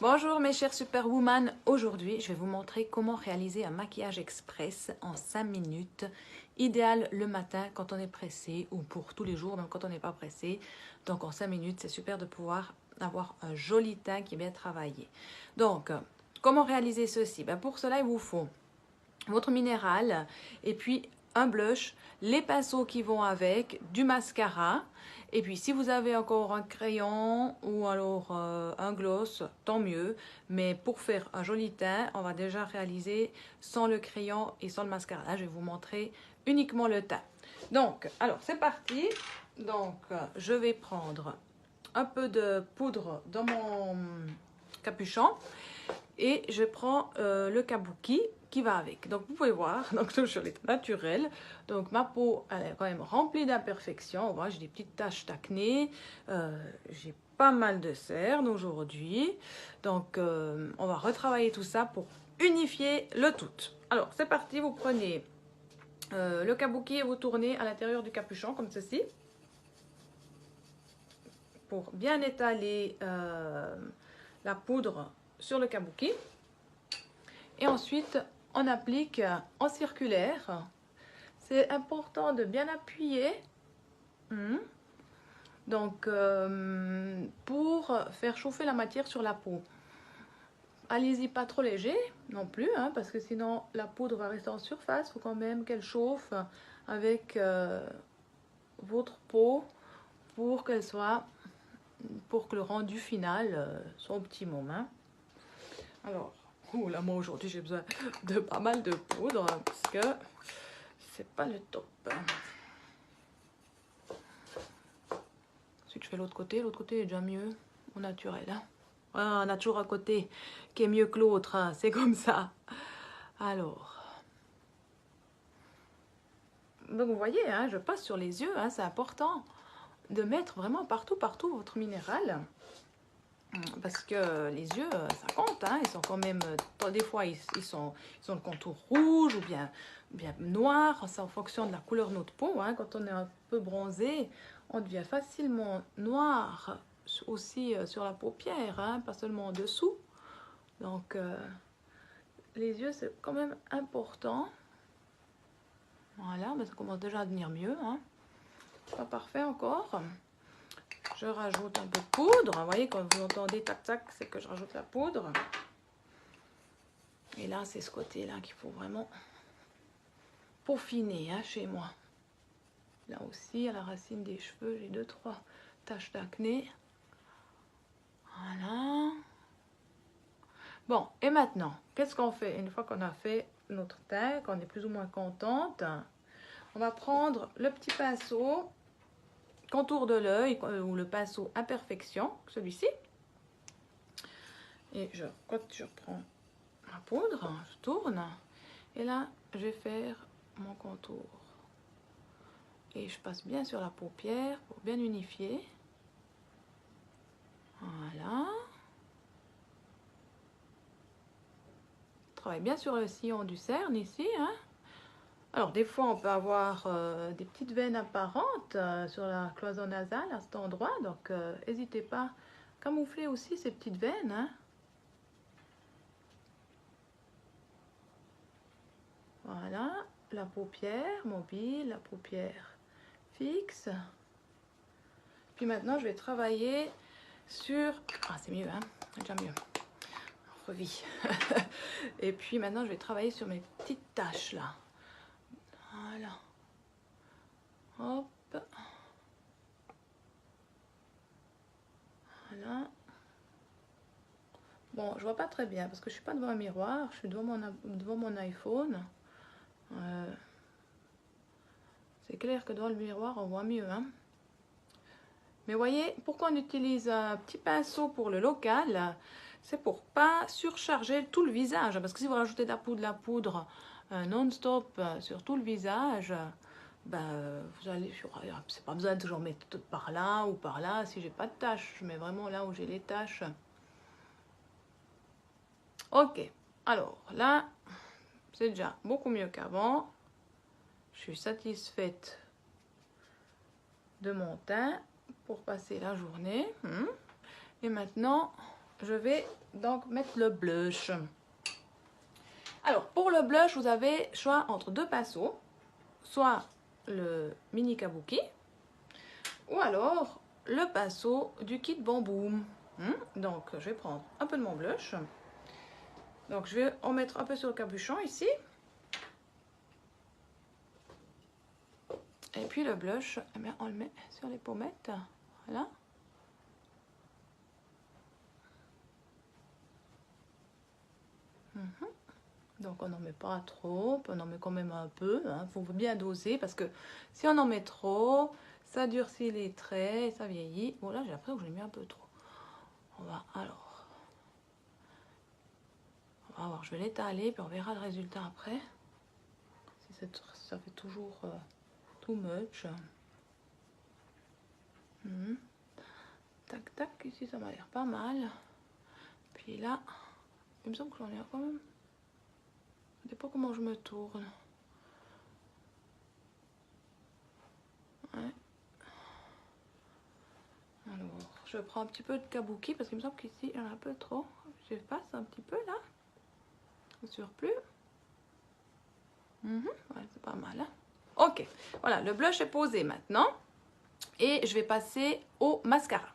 Bonjour mes chers superwoman, aujourd'hui je vais vous montrer comment réaliser un maquillage express en 5 minutes, idéal le matin quand on est pressé ou pour tous les jours même quand on n'est pas pressé. Donc en 5 minutes c'est super de pouvoir avoir un joli teint qui est bien travaillé. Donc comment réaliser ceci? Pour cela il vous faut votre minéral et puis un blush, les pinceaux qui vont avec, du mascara. Et puis si vous avez encore un crayon ou alors un gloss, tant mieux. Mais pour faire un joli teint, on va déjà réaliser sans le crayon et sans le mascara. Là, je vais vous montrer uniquement le teint. Donc, alors c'est parti. Donc, je vais prendre un peu de poudre dans mon capuchon. Et je prends le kabuki qui va avec. Donc vous pouvez voir, donc toujours est naturel. Donc ma peau elle est quand même remplie d'imperfections. On voit, j'ai des petites taches d'acné. J'ai pas mal de cernes aujourd'hui. Donc on va retravailler tout ça pour unifier le tout. Alors c'est parti, vous prenez le kabuki et vous tournez à l'intérieur du capuchon comme ceci. Pour bien étaler la poudre sur le kabuki. Et ensuite, on applique en circulaire. C'est important de bien appuyer. Donc, pour faire chauffer la matière sur la peau. Allez-y pas trop léger non plus, parce que sinon la poudre va rester en surface. Il faut quand même qu'elle chauffe avec votre peau pour qu'elle soit, pour que le rendu final soit optimum. Alors, oh là, moi aujourd'hui j'ai besoin de pas mal de poudre parce que c'est pas le top. Ensuite je fais l'autre côté est déjà mieux au naturel. On a toujours un côté qui est mieux que l'autre, c'est comme ça. Alors, donc vous voyez, je passe sur les yeux, c'est important de mettre vraiment partout votre minéral. Parce que les yeux, ça compte, ils sont quand même, des fois ils sont le contour rouge ou bien noir, c'est en fonction de la couleur de notre peau. Quand on est un peu bronzé, on devient facilement noir aussi sur la paupière, pas seulement en dessous. Donc les yeux c'est quand même important. Voilà, mais ça commence déjà à devenir mieux. Pas parfait encore. Je rajoute un peu de poudre. Vous voyez, quand vous entendez tac-tac, c'est que je rajoute la poudre. Et là, c'est ce côté-là qu'il faut vraiment peaufiner chez moi. Là aussi, à la racine des cheveux, j'ai 2-3 taches d'acné. Voilà. Bon, et maintenant, qu'est-ce qu'on fait? Une fois qu'on a fait notre teint, qu'on est plus ou moins contente, on va prendre le petit pinceau contour de l'œil ou le pinceau imperfection, celui-ci. Et quand je prends ma poudre, je tourne. Et là, je vais faire mon contour. Et je passe bien sur la paupière pour bien unifier. Voilà. Je travaille bien sur le sillon du cerne ici. Alors, des fois, on peut avoir des petites veines apparentes sur la cloison nasale à cet endroit. Donc, n'hésitez pas à camoufler aussi ces petites veines. Voilà, la paupière mobile, la paupière fixe. Puis maintenant, je vais travailler sur... Ah, c'est mieux, c'est déjà mieux. On revit. Et puis maintenant, je vais travailler sur mes petites taches, là. Voilà. Hop. Voilà. Bon, je vois pas très bien parce que je suis pas devant un miroir, je suis devant mon iPhone. C'est clair que devant le miroir, on voit mieux, Mais voyez, pourquoi on utilise un petit pinceau pour le local? C'est pour pas surcharger tout le visage. Parce que si vous rajoutez de la poudre non-stop sur tout le visage, vous allez, c'est pas besoin de toujours mettre tout par là ou par là. Si j'ai pas de taches, je mets vraiment là où j'ai les taches. Ok, alors là, c'est déjà beaucoup mieux qu'avant. Je suis satisfaite de mon teint pour passer la journée. Et maintenant, je vais donc mettre le blush. Alors, pour le blush, vous avez choix entre deux pinceaux, soit le mini kabuki, ou alors le pinceau du kit Bamboom. Donc, je vais prendre un peu de mon blush. Donc, je vais en mettre un peu sur le capuchon ici. Et puis le blush, eh bien, on le met sur les pommettes. Voilà. Donc on n'en met pas trop, on en met quand même un peu. Il faut bien doser parce que si on en met trop, ça durcit les traits et ça vieillit. Bon là j'ai l'impression que je l'ai mis un peu trop. On va voir, je vais l'étaler puis on verra le résultat après. Si ça fait toujours too much. Tac tac, ici ça m'a l'air pas mal. Puis là, il me semble que j'en ai quand même. Je ne sais pas comment je me tourne. Ouais. Alors, je prends un petit peu de kabuki parce qu'il me semble qu'ici il y en a un peu trop. Je passe un petit peu là. Le surplus. Ouais, c'est pas mal. Hein? Ok, voilà, le blush est posé maintenant. Et je vais passer au mascara.